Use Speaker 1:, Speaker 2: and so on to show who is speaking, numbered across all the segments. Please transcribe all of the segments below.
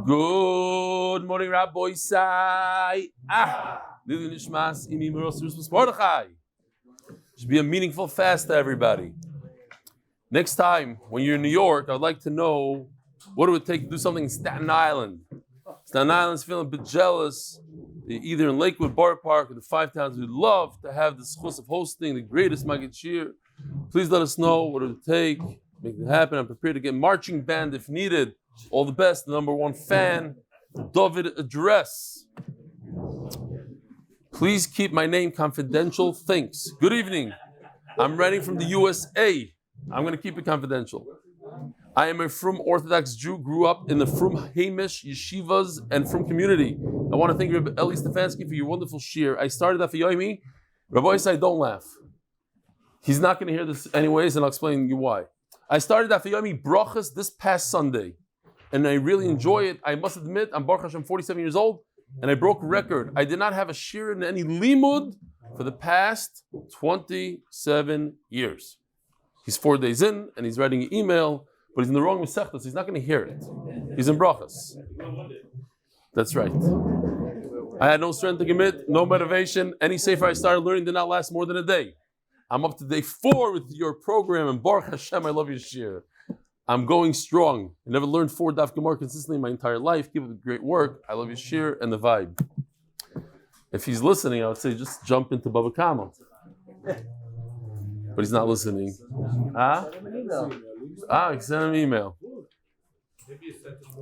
Speaker 1: Good morning, Rabbi Sai. Lzaicher Nishmas Rebbitzen Rechul. Should be a meaningful fast to everybody. Next time, when you're in New York, I'd like to know what it would take to do something in Staten Island. Staten Island's feeling a bit jealous. Either in Lakewood, Borough Park, or the Five Towns. We'd love to have the zchusim of hosting the greatest Maggid Shir. Please let us know what it would take. Make it happen. I'm prepared to get marching band if needed. All the best. The number one fan, Dovid address. Please keep my name confidential. Thanks. Good evening. I'm writing from the USA. I'm going to keep it confidential. I am a Frum Orthodox Jew, grew up in the Frum Hamish yeshivas and Frum community. I want to thank Rabbi Eli Stefansky for your wonderful shir. I started Daf Yomi. Rabbi Isai, don't laugh. He's not going to hear this anyways, and I'll explain to you why. I started Daf Yomi brachas this past Sunday, and I really enjoy it. I must admit, I'm Baruch Hashem, 47 years old, and I broke a record. I did not have a shir in any limud for the past 27 years. He's 4 days in, and he's writing an email, but he's in the wrong Masechta, so he's not going to hear it. He's in brachas. That's right. I had no strength to commit, no motivation. Any sefer I started learning did not last more than a day. I'm up to day 4 with your program, and Baruch Hashem, I love your shir. I'm going strong. I never learned 4 daf gemara consistently in my entire life. Keep up the great work. I love your shir and the vibe. If he's listening, I would say just jump into Bava Kama. But he's not listening. Send him an email.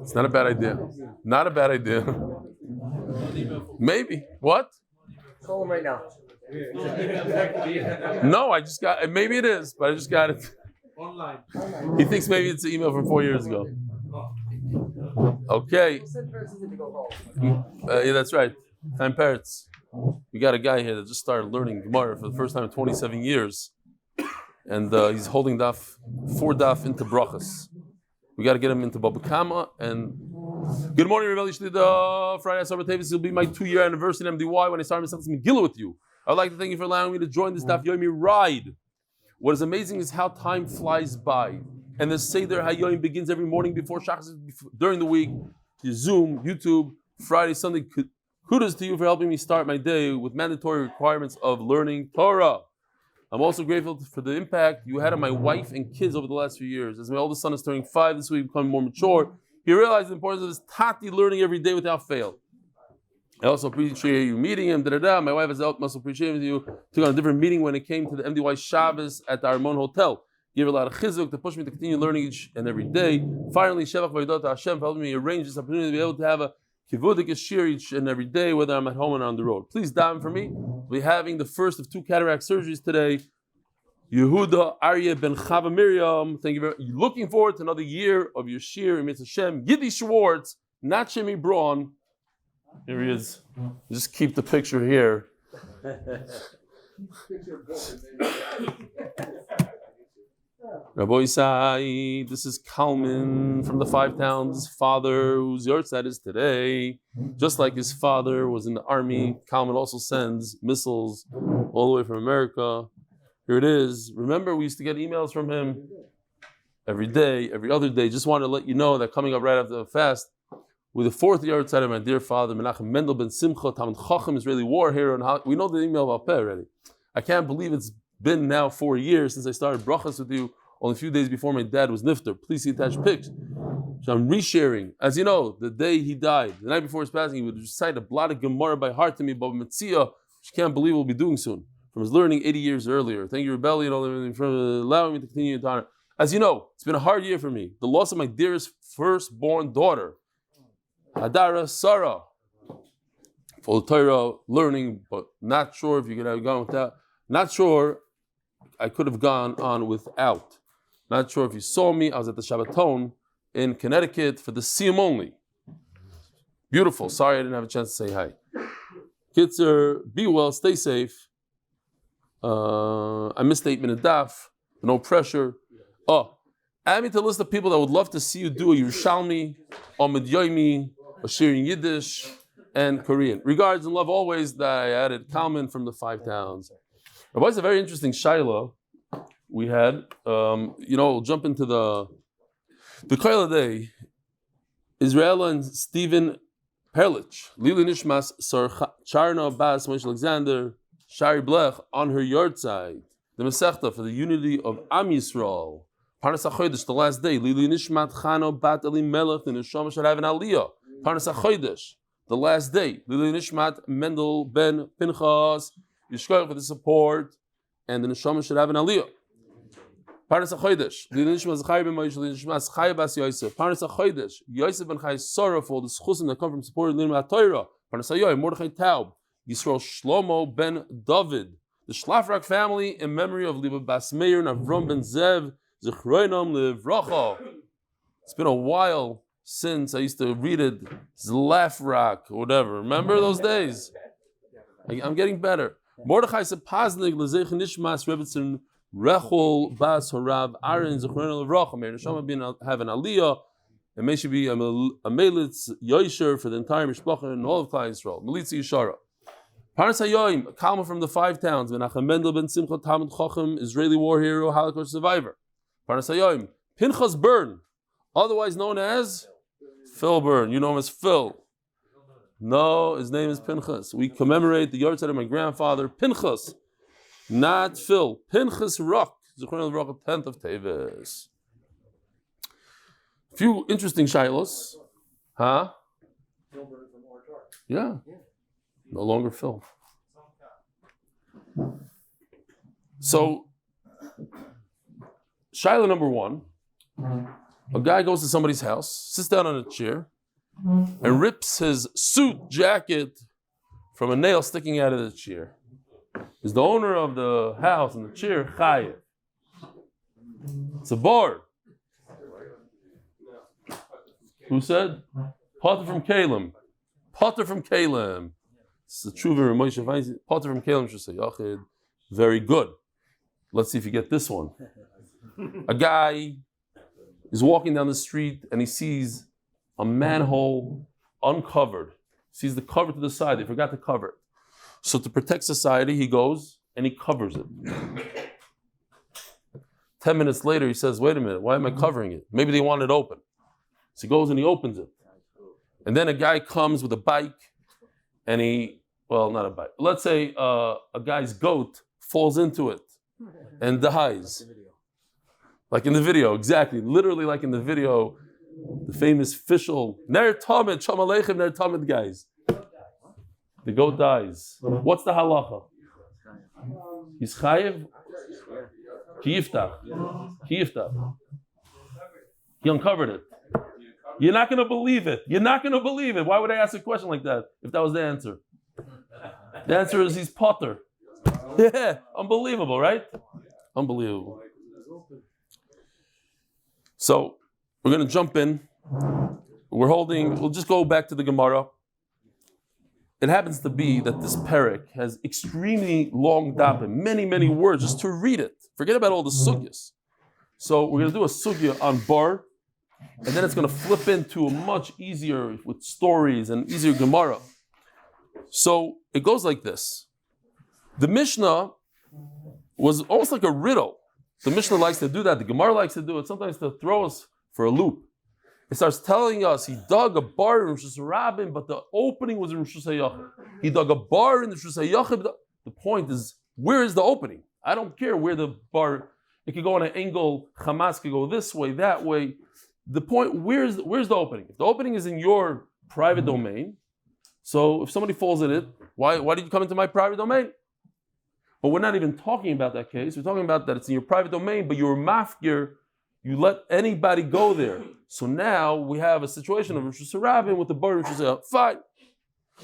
Speaker 1: It's not a bad idea. Not a bad idea. Maybe. What?
Speaker 2: Call him right now.
Speaker 1: No, I just got it. Maybe it is, but I just got it. Online. He thinks maybe it's an email from 4 years ago. Okay. Yeah, that's right. Time parrots. We got a guy here that just started learning Gemara for the first time in 27 years. And he's holding 4 daf into brachas. We got to get him into Bava Kama. And good morning, Rebbe Shlida. Friday, Summer Tavis. It'll be my 2-year anniversary in MDY when I started Masechtas Megillah with you. I'd like to thank you for allowing me to join this Daf Yomi ride. What is amazing is how time flies by. And the Seder HaYom begins every morning before Shabbos, during the week. Zoom, YouTube, Friday, Sunday. Kudos to you for helping me start my day with mandatory requirements of learning Torah. I'm also grateful for the impact you had on my wife and kids over the last few years. As my oldest son is turning 5 this week, becoming more mature, he realized the importance of his tati learning every day without fail. I also appreciate you meeting him. My wife has also appreciated you. Took on a different meeting when it came to the MDY Shabbos at the Armon Hotel. Gave a lot of chizuk to push me to continue learning each and every day. Finally, Shevach V'Yodot to Hashem for helping me arrange this opportunity to be able to have a kivudik shir each and every day, whether I'm at home or on the road. Please daven for me. We'll be having the first of 2 cataract surgeries today. Yehuda Aryeh ben Chava Miriam. Thank you very much. Looking forward to another year of your shir. Mitzvah Hashem. Yiddi Schwartz, not Shimmy Braun. Here he is. Just keep the picture here. Rabbi Isai, this is Kalman from the 5 Towns. His father, whose yahrzeit is today, just like his father was in the army. Kalman also sends missiles all the way from America. Here it is. Remember, we used to get emails from him every day, every other day. Just wanted to let you know that coming up right after the fast, with the 4th yahrzeit of my dear father, Menachem Mendel ben Simcha, Talmid Chacham, Israeli war hero, and how we know the email about Peh already. I can't believe it's been now 4 years since I started brachas with you, only a few days before my dad was nifter. Please see attached pics. So I'm resharing. As you know, the day he died, the night before his passing, he would recite a blot of Gemara by heart to me, Bava Metzia, which I can't believe we'll be doing soon, from his learning 80 years earlier. Thank you, Rebellion, for allowing me to continue to honor. As you know, it's been a hard year for me. The loss of my dearest firstborn daughter, Hadara Sara, full of Torah, learning, but not sure if you could have gone without. Not sure I could have gone on without. Not sure if you saw me. I was at the Shabbaton in Connecticut for the Siyum only. Beautiful. Sorry I didn't have a chance to say hi. Kitzer, be well, stay safe. I missed 8 minute daf. No pressure. Add me to a list of people that would love to see you do a Yerushalmi, Amud Yomi, a shir in Yiddish, and Korean. Regards and love always. That I added Kalman from the 5 Towns. Rabbi, it's a very interesting shaila we had. We'll jump into the Klal day Israel and Stephen Perlich, Leilo Nishmas Charna Bas Moshe Alexander, Shari Blech on her yard side. The Masechta for the unity of Am Yisrael. Parnas HaChodesh, the last day. Leilo Nishmat Chano Bat Elimelech, the Neshama should have an Aliyah. Parnas HaChodesh, the last day. Leilo Nishmat Mendel ben Pinchas, Yishkoyach for the support, and the Neshama should have an Aliyah. Parnas HaChodesh, Leilo Nishmat Zechraya ben Meir, Leilo Nishmat Chaya bas Yosef. Parnas HaChodesh, Yosef ben Chaya Sara for the zchusim that come from supporting limud HaTorah. Parnas HaYoy, Mordechai Taub, Yisrael Shlomo ben Dovid. The Szlafrok family in memory of Liba bas Meir and Avram ben Zev, zchusim. It's been a while since I used to read it, Szlafrok or whatever. Remember those days? I'm getting better. Mordechai Sapoznick, Lzaicher Nishmas Rebbitzen Rechul bas Horav Aharon, zchusim. Meir neshama bin have an aliyah, and may she be a melitz yosher for the entire mishpacha and all of Klal Yisroel. Melitzi Sara. Parnas HaYoim, a Kalma from the 5 towns. Mendel ben Simcha, Talmud Chacham, Israeli war hero, Holocaust survivor. Parnas HaYoim, Pinchas Burn, otherwise known as Phil Burn. You know him as Phil. No, his name is Pinchas. We commemorate the yahrzeit of my grandfather, Pinchas, not Phil. Pinchas Rock, zchusim 10th of Teves. A few interesting shilos. Huh? Yeah. No longer Phil. So, Shiloh number 1, a guy goes to somebody's house, sits down on a chair, and rips his suit jacket from a nail sticking out of the chair. Is the owner of the house and the chair Chaya? It's a bar. Who said? Potter from Tehillim. Potter from Tehillim. It's the true very Moshe Feinstein. Potter from Tehillim should say Yachid. Very good. Let's see if you get this one. A guy is walking down the street and he sees a manhole uncovered. Sees the cover to the side. They forgot to cover it. So to protect society, he goes and he covers it. 10 minutes later, he says, wait a minute, why am I covering it? Maybe they want it open. So he goes and he opens it. And then a guy comes with a bike and not a bike. Let's say a guy's goat falls into it and dies. Like in the video, exactly. Literally like in the video, the famous official, Ner Tamid, Shalom Aleichem, Ner Tamid guys. The goat dies. What's the halacha? He's chayev? Ki yiftach. He uncovered it. You're not going to believe it. You're not going to believe it. Why would I ask a question like that if that was the answer? The answer is he's potter. Yeah, unbelievable, right? Unbelievable. So we're going to jump in. We'll just go back to the Gemara. It happens to be that this parak has extremely long dapim, many, many words just to read it. Forget about all the sugyas. So we're going to do a sugya on bar, and then it's going to flip into a much easier, with stories and easier Gemara. So it goes like this. The Mishnah was almost like a riddle. The Mishnah likes to do that. The Gemara likes to do it, sometimes to throw us for a loop. It starts telling us he dug a bar in Rosh Hashanah, but the opening was in Rosh Hashanah. He dug a bar in the Rosh Hashanah. The point is, where is the opening? I don't care where the bar. It could go on an angle. Hamas could go this way, that way. The point, where's the opening? If the opening is in your private domain, so if somebody falls in it, why did you come into my private domain? But we're not even talking about that case. We're talking about that it's in your private domain, but you're mafkir. You let anybody go there. So now we have a situation of Rosh Hashanah with the bar in Rosh Hashanah. Fine.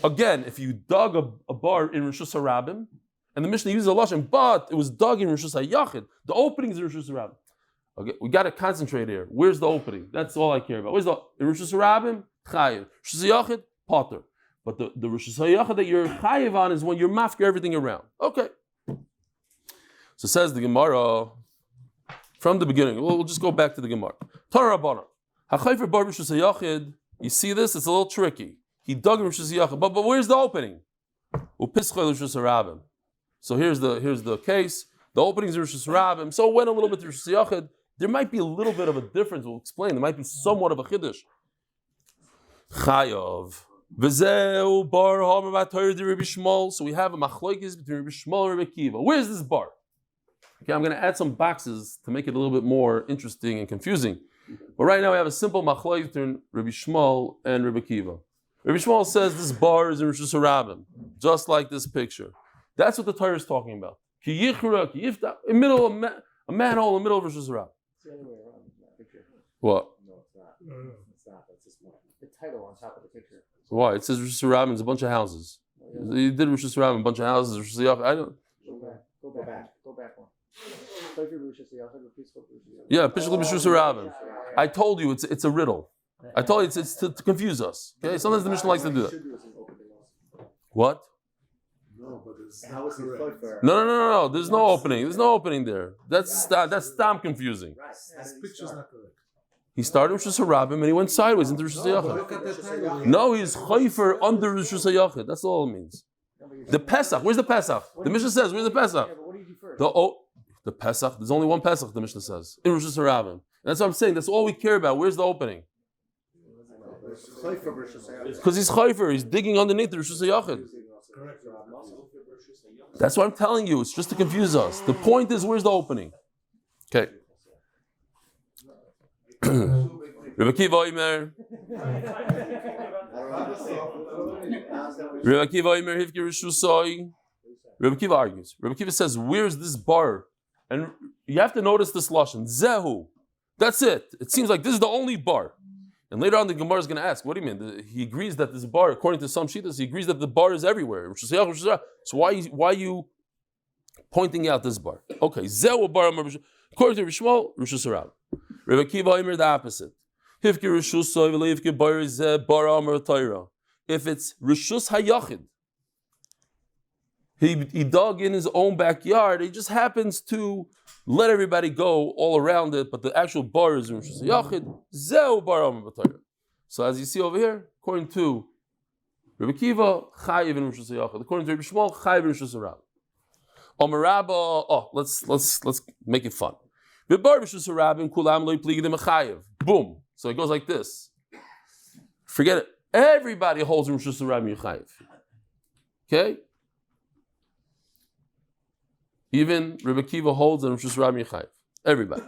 Speaker 1: Again, if you dug a bar in Rosh Hashanah, and the Mishnah uses a lashon, but it was dug in Rosh Hashanah, the opening is in Rosh Hashanah. Okay, we got to concentrate here. Where's the opening? That's all I care about. Where's the Rosh Hashanah? Chayev. Rosh Hashanah, potter. But the Rosh Hashanah that you're chayev on is when you're mafkir everything around. Okay. So says the Gemara. From the beginning, we'll just go back to the Gemara. Torah Rabbana. Hachayfer bar Rosh Hashanah. You see this? It's a little tricky. He dug in Rosh Hashanah, but where's the opening? Upischol Rosh Hashanah. So here's the case. The opening is Rosh Hashanah. So it went a little bit to Rosh Hashanah. There might be a little bit of a difference. We'll explain. There might be somewhat of a chiddush. Chayav. V'zeu bar hamer b'Torah de Rabbi Shmuel. So we have a machlokes between Rabbi Shmuel and Rabbi Akiva. Where's this bar? Okay, I'm going to add some boxes to make it a little bit more interesting and confusing. But right now we have a simple machlokes between Rabbi Shmuel and Rabbi Akiva. Rabbi Shmuel says this bar is in Rosh Hashanah, just like this picture. That's what the Torah is talking about. Ki yichra, ki yifta, in the middle of a manhole in the middle of Rosh Hashanah.
Speaker 2: It's the other way around in that picture.
Speaker 1: What?
Speaker 2: No, it's not. It's not. That's just the title on top of the picture.
Speaker 1: Why? It says Rosh Hashanah, it's a bunch of houses. You did Rosh Hashanah, a bunch of houses. Rosh Hashanah, I don't.
Speaker 2: Go back one.
Speaker 1: Yeah, Pishul Rosh Hashanah. I told you it's a riddle. I told you it's to confuse us. Okay, sometimes the Mishnah likes to do that. What?
Speaker 3: No, but it's not correct.
Speaker 1: No. There's no opening. There's no opening there. That's damn confusing.
Speaker 3: This picture's not correct.
Speaker 1: He started with Rosh Hashanah and he went sideways into Rosh Hashanah.
Speaker 3: Look at the title.
Speaker 1: No, he's chayfer under Rosh Hashanah. That's all it means. The Pesach. Where's the Pesach? The Mishnah says, where's the Pesach? The Pesach. There's only one Pesach. The Mishnah says in Rosh Hashanah. That's what I'm saying. That's all we care about. Where's the opening? Because he's chayfer. He's digging underneath the Rosh Hashanah. That's what I'm telling you. It's just to confuse us. The point is, where's the opening? Okay. Rabbi Akiva Omer. Rabbi Akiva Omer Hivki Rishusai. Rabbi Akiva argues. Rabbi Akiva says, "Where's this bar?" And you have to notice this lashon. Zehu. That's it. It seems like this is the only bar. And later on, the Gemara is going to ask, "What do you mean?" He agrees that this bar, according to some shittas, he agrees that the bar is everywhere. So why are you pointing out this bar? Okay, Zehu bar. According to Rishmal, Rosh Hashanah. Rabbi Akiva Omer the opposite. If it's Rishus Hayachid, he dug in his own backyard. He just happens to let everybody go all around it, but the actual bar is Rishus Hayachid. Zeu bar Amar b'Torah. So as you see over here, according to Rabbi Akiva, Chayiv in Rishus Hayachid. According to Rabbi Shmuel, Chayiv in Rishus Hayachid. Amar Rabba. Oh, let's make it fun. Boom. So it goes like this. Forget it. Everybody holds Rosh Hashanah Chayiv. Okay? Even Rabbi Akiva holds Rosh Hashanah Chayiv. Everybody.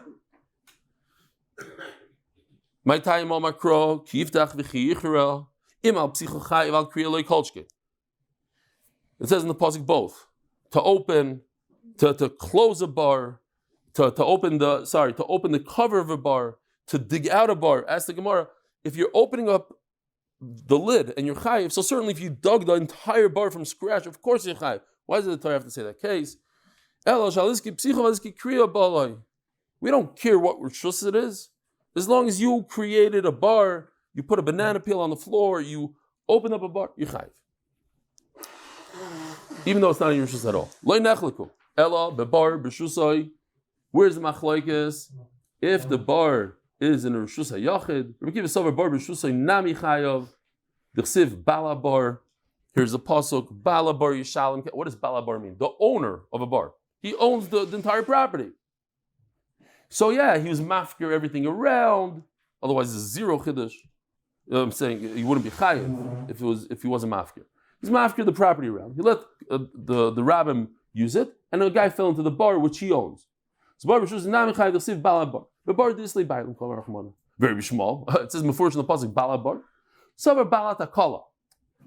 Speaker 1: My time on makro kiftach v'chiyichra imal psicho chayiv al kriya loy kolchke. It says in the pasuk both to open, to close a bar. To open the cover of a bar, to dig out a bar. Ask the Gemara, if you're opening up the lid and you're chayiv, so certainly if you dug the entire bar from scratch, of course you're chayiv. Why does the Torah have to say that case? We don't care what rishus it is. As long as you created a bar, you put a banana peel on the floor, you open up a bar, you're chayiv. Even though it's not in your rishus at all. Lo nechliku. Ela bebar b'shusai. Where's the machlokes? If the bar is in a Rishus HaYachid, Rabbi Akiva Sover bar Rishus Nami Chayav, D'chsiv Balabar. Here's the pasuk Balabar Yishalem. What does Balabar mean? The owner of a bar. He owns the entire property. So yeah, he was mafkir everything around. Otherwise, it's zero chiddush. I'm saying he wouldn't be chayav if he wasn't mafkir. He's mafkir the property around. He let the rabbim use it, and a guy fell into the bar which he owns. Very small. It says Mefurish in the pasuk balabar. Savar balat akala,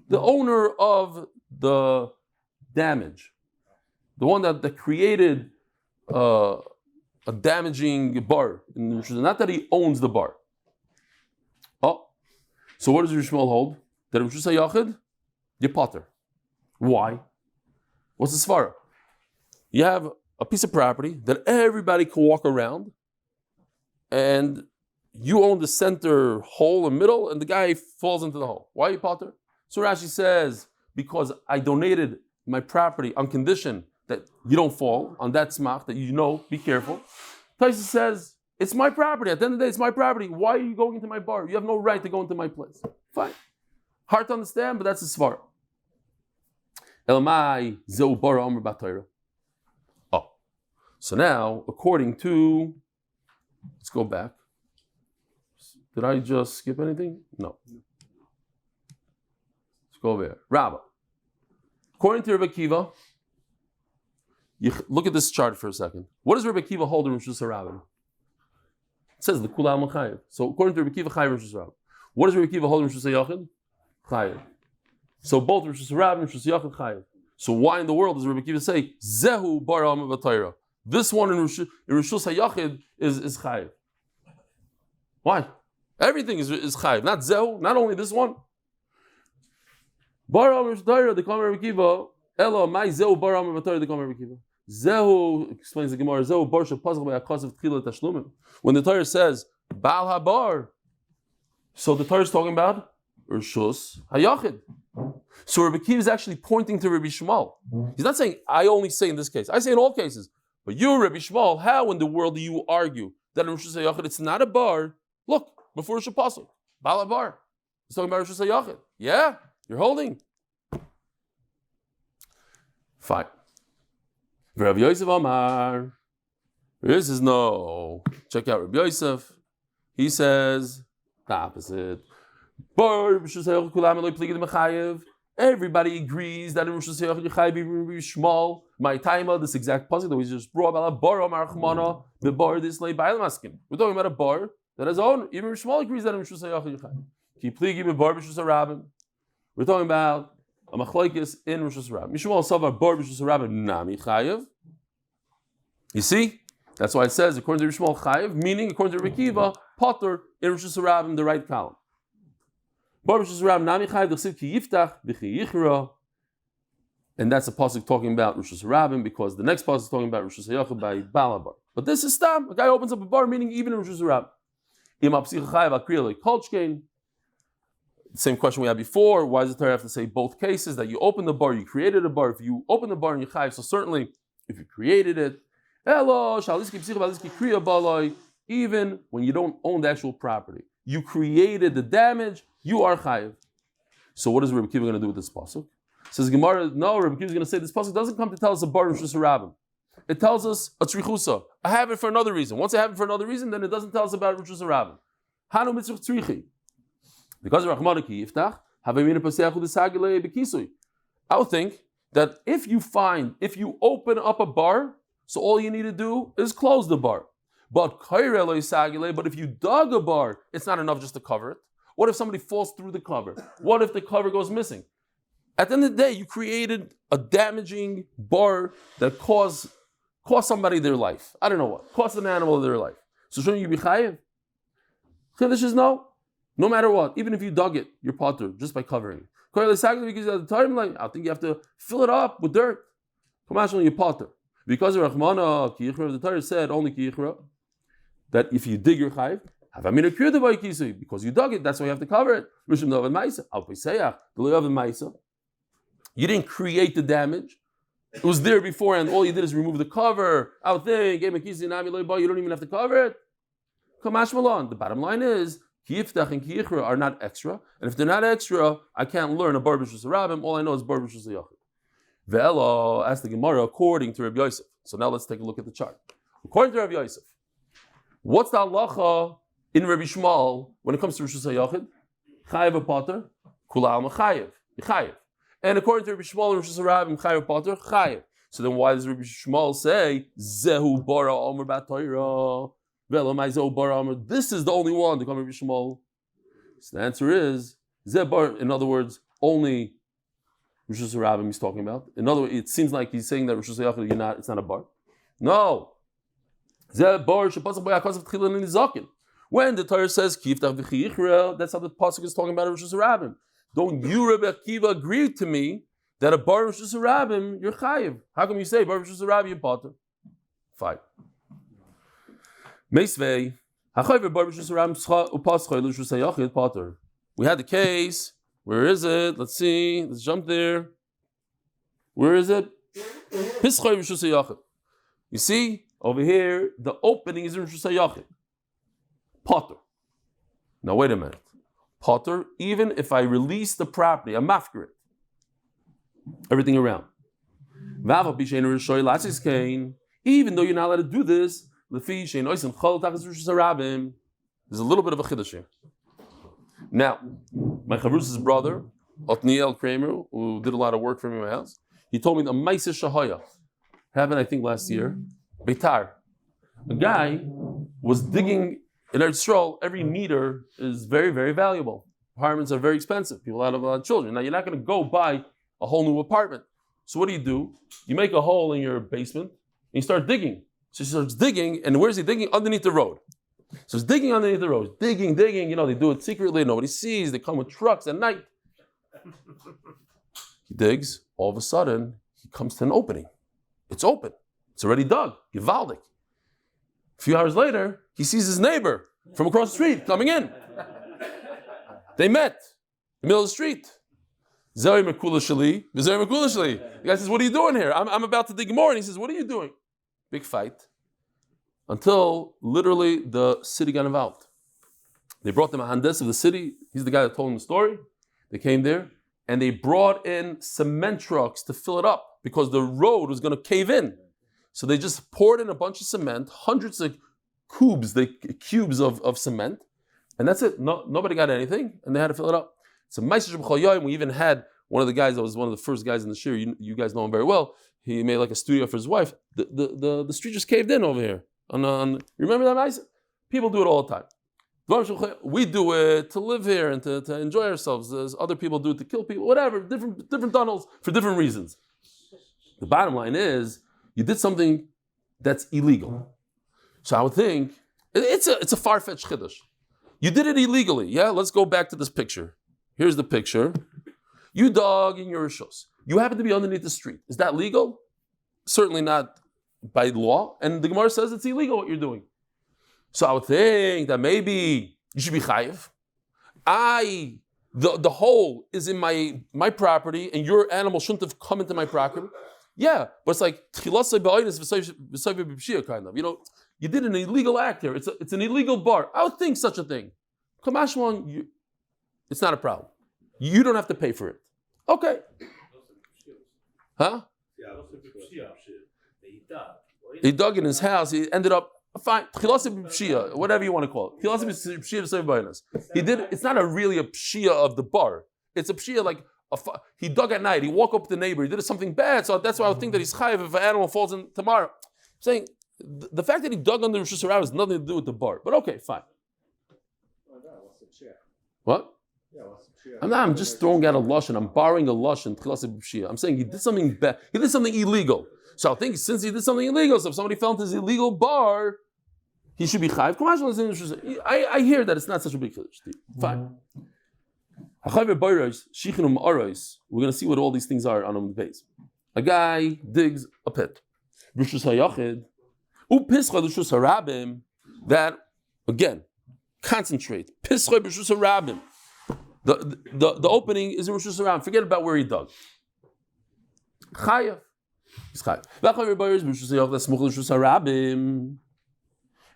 Speaker 1: the owner of the damage, the one that created a damaging bar. Not that he owns the bar. Oh, so what does Rishmal hold? That Rosh Hashanah you potter. Why? What's the svara? You have a piece of property that everybody can walk around, and you own the center hole and middle, and the guy falls into the hole. Why are you potter? So Rashi says, because I donated my property on condition that you don't fall, on that smach, that you know, be careful. Taisa says, it's my property. At the end of the day, it's my property. Why are you going into my bar? You have no right to go into my place. Fine. Hard to understand, but that's the svara. Elamai zeu bara amr b'Torah. So now, according to, let's go back. Did I just skip anything? No. Let's go over here. Rabba. According to Rebbe Kiva, look at this chart for a second. What does Rebbe Kiva hold in Rosh Hashanah? It says the Kula Al Chayev. So according to Rebbe Kiva, Chayev Rosh Hashanah. What does Rebbe Kiva hold in Rosh Hashanah? Chayev. So both Rosh Hashanah and Rosh Hashanah Chayev. So why in the world does Rebbe Kiva say Zehu Bar Am Yisrael? This one in Rosh Hashanah is Chayev. Why? Everything is Chayev, not Zehu, not only this one. Bar Am Yisrael, the Kama Rebbe Kiva, Elo, my Zehu Bar Am Yisrael, the Kama Rebbe Kiva. Zehu, explains the Gemara, Zehu Bar Shapazach by Akasav Tchila Tashlumim. When the Torah says, Baal HaBar, so the Torah is talking about Rishus HaYachid. So Rebbe Kiva is actually pointing to Rabbi Shmuel. He's not saying, I only say in this case. I say in all cases. But you, Rabbi Shmuel, how in the world do you argue that in Rishus HaYachid it's not a bar? Look, before Rishus HaPasuk, Baal HaBar. He's talking about Rishus HaYachid. Yeah, you're holding. Fine. Rabbi Yosef Amar. Rabbi says no. Check out Rabbi Yosef. He says the opposite. Everybody agrees that in Rosh Hashanah you chayav even Rabbi Shmuel. My timer, this exact pasuk that we just brought about a bar Marachmana, the bar this lay by maskim. We're talking about a bar that has own. Even Rabbi Shmuel agrees that in Rosh Hashanah you chayav. Keep pleading with bar Rosh Hashanah. We're talking about a machlokes in Rosh Hashanah. Mishmuel savar bar Rosh Hashanah nami chayav. You see, that's why it says according to Shmuel chayav, meaning according to Rebbe Kiva, potter in Rosh Hashanah in the right column. Bar Rosh Hashanah nami chayav d'chsiv ki yiftach v'chi yichra, and that's a pasuk talking about Rosh Hashanah because the next pasuk is talking about Rosh Hashanah by Balabar. But this is stam. A guy opens up a bar, meaning even in Rosh Hashanah. Im apsich chayav akriya like kolchkein. Same question we had before. Why does the Torah have to say both cases? That you open the bar, you created a bar. If you open the bar and you chayiv, so certainly if you created it, even when you don't own the actual property, you created the damage, you are chayiv. So what is Rebbe Kiva going to do with this pasuk? Says Gemara, no, Rebbe Kiva is going to say this pasuk doesn't come to tell us a bar of Rosh Hashanah. It tells us a tzrichusa. I have it for another reason. Once I have it for another reason, then it doesn't tell us about Rosh Hashanah. Hanu mitzvah tzrichi. Because of Rahman ki yiftach, havaymin paseachu d'sagilei bekisui. I would think that if you open up a bar, so all you need to do is close the bar. But if you dug a bar, it's not enough just to cover it. What if somebody falls through the cover? What if the cover goes missing? At the end of the day, you created a damaging bar that cost somebody their life. I don't know what. Cost an animal their life. So shouldn't you be chayiv? Chiddush is no. No matter what. Even if you dug it, you're potter just by covering it. Because at the time, I think you have to fill it up with dirt. Commercially, you're potter. Because of Rahmana, the Torah said only Kiyichra, that if you dig your chayiv, because you dug it, that's why you have to cover it. You didn't create the damage. It was there before, and all you did is remove the cover. You don't even have to cover it. The bottom line is, Kiyiftach and Kiyichra are not extra, and if they're not extra, I can't learn a bar b'shus rabim. All I know is bar b'shus yachid. Ve'elo, asked the Gemara, according to Rabbi Yosef. So now let's take a look at the chart. According to Rabbi Yosef, what's the halacha in Rabbi Shmuel when it comes to Rosh Hashanah? Chayev a potter, kula alma chayev, chayev. And according to Rabbi Shmuel in Rosh Hashanah, chayev potter, chayev. So then why does Rabbi Shmuel say zehu bara omer b'Torah? This is the only one to come Rabbi Shmuel. So the answer is Zebar. In other words, only Rosh Hashanah he's talking about. In other words, it seems like he's saying that Rosh Hashanah it's not a bar. No. Zebar shepasach b'yakasav tchilin nizakin. When the Torah says Kiftach v'chiyichra, that's how the pasuk is talking about Rosh Hashanah. Don't you, Rebbe Akiva, agree to me that a bar Rosh Hashanah you're chayiv? How come you say bar Rosh Hashanah you're potter? Fine. We had the case. Where is it? Let's see. Let's jump there. Where is it? You see over here, the opening is in Rosh Hashanah. Potter. Now wait a minute. Potter. Even if I release the property, I'm mafker it. Everything around. Even though you're not allowed to do this. There's a little bit of a chiddush here. Now, my chavrus's brother Otniel Kramer, who did a lot of work for me in my house, he told me the Maisa Shahaya happened, I think, last year. Beitar. A guy was digging in Eretz Yisrael. Every meter is very, very valuable. Apartments are very expensive. People have a lot of children. Now, you're not going to go buy a whole new apartment. So what do? You make a hole in your basement and you start digging. So he starts digging, and where's he digging? Underneath the road. So he's digging underneath the road. Digging. They do it secretly. Nobody sees. They come with trucks at night. He digs. All of a sudden, he comes to an opening. It's open. It's already dug. Gewaldig. A few hours later, he sees his neighbor from across the street coming in. They met in the middle of the street. The guy says, what are you doing here? I'm about to dig more. And he says, what are you doing? Big fight. Until literally the city got involved. They brought the Mahandes of the city. He's the guy that told him the story. They came there and they brought in cement trucks to fill it up because the road was going to cave in. So they just poured in a bunch of cement, hundreds of cubes of cement, and that's it. Nobody got anything, and they had to fill it up. So we even had one of the guys that was one of the first guys in the shir. You guys know him very well. He made like a studio for his wife. The street just caved in over here. You remember that, Maisa? People do it all the time. We do it to live here and to enjoy ourselves. As other people do it to kill people, whatever. Different tunnels for different reasons. The bottom line is you did something that's illegal. So I would think it's a far-fetched chiddush. You did it illegally. Yeah, let's go back to this picture. Here's the picture. You dug in your rishos. You happen to be underneath the street. Is that legal? Certainly not by law. And the Gemara says it's illegal what you're doing. So I would think that maybe you should be chayiv. The hole is in my property, and your animal shouldn't have come into my property. Yeah, but it's like kind of. You did an illegal act here. It's an illegal bar. I would think such a thing. Kamashwan, it's not a problem. You don't have to pay for it. Okay. Huh? He dug in his house. He ended up fine. Whatever you want to call it. He did. It's not really a pshia of the bar. It's a pshia like he dug at night. He woke up the neighbor. He did something bad. So that's why I would think that he's chayiv if an animal falls in tomorrow. I'm saying the fact that he dug under Rosh Hashanah has nothing to do with the bar. But okay, fine. What? I'm just throwing out a lashon. I'm borrowing a lashon. I'm saying he did something bad. He did something illegal. So I think since he did something illegal, so if somebody fell into his illegal bar, he should be chayiv. I hear that it's not such a big chiddush. Fine. We're going to see what all these things are on Amud Beis. A guy digs a pit. That again, concentrate. The opening is in Rosh Hashanah. Forget about where he dug. Chaya. He's chayav.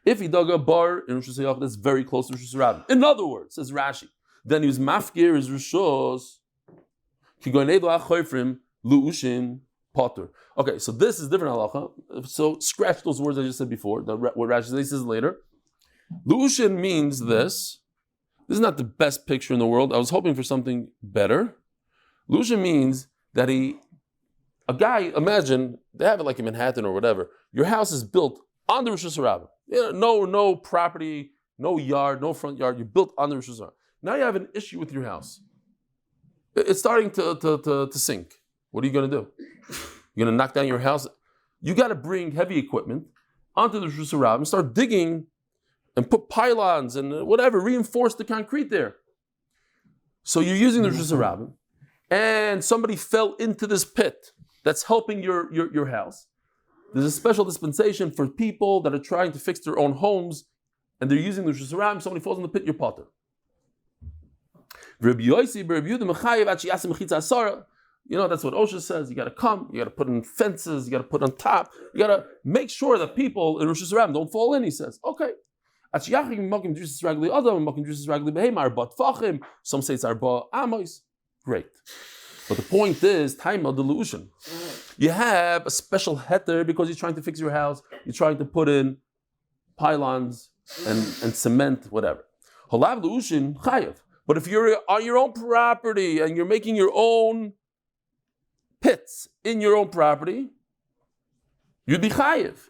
Speaker 1: If he dug a bar in Rosh Hashanah, that's very close to Rosh Hashanah. In other words, says Rashi, then he was mafkir his rishos. Okay, so this is different halacha. So scratch those words I just said before. What Rashi says later. Lu'ushin means this. This is not the best picture in the world. I was hoping for something better. Lu'ushin means that a guy, imagine, they have it like in Manhattan or whatever. Your house is built on the Rosh Hashanah. No property, no yard, no front yard. You're built on the Rosh Hashanah. Now you have an issue with your house. It's starting to sink. What are you going to do? You're going to knock down your house? You got to bring heavy equipment onto the Rosh Hashanah and start digging and put pylons and whatever, reinforce the concrete there. So you're using the Rosh Hashanah, and somebody fell into this pit that's helping your house. There's a special dispensation for people that are trying to fix their own homes, and they're using the Rosh Hashanah. Somebody falls in the pit, you're potter. That's what Osha says. You got to come. You got to put in fences. You got to put on top. You got to make sure that people in Rosh Hashanah don't fall in. He says, okay. Some say it's arba amos. Great. But the point is, time of delusion. You have a special heter because you're trying to fix your house. You're trying to put in pylons and cement, whatever. Holav delusion chayav. But if you're on your own property and you're making your own pits in your own property, you'd be chayiv.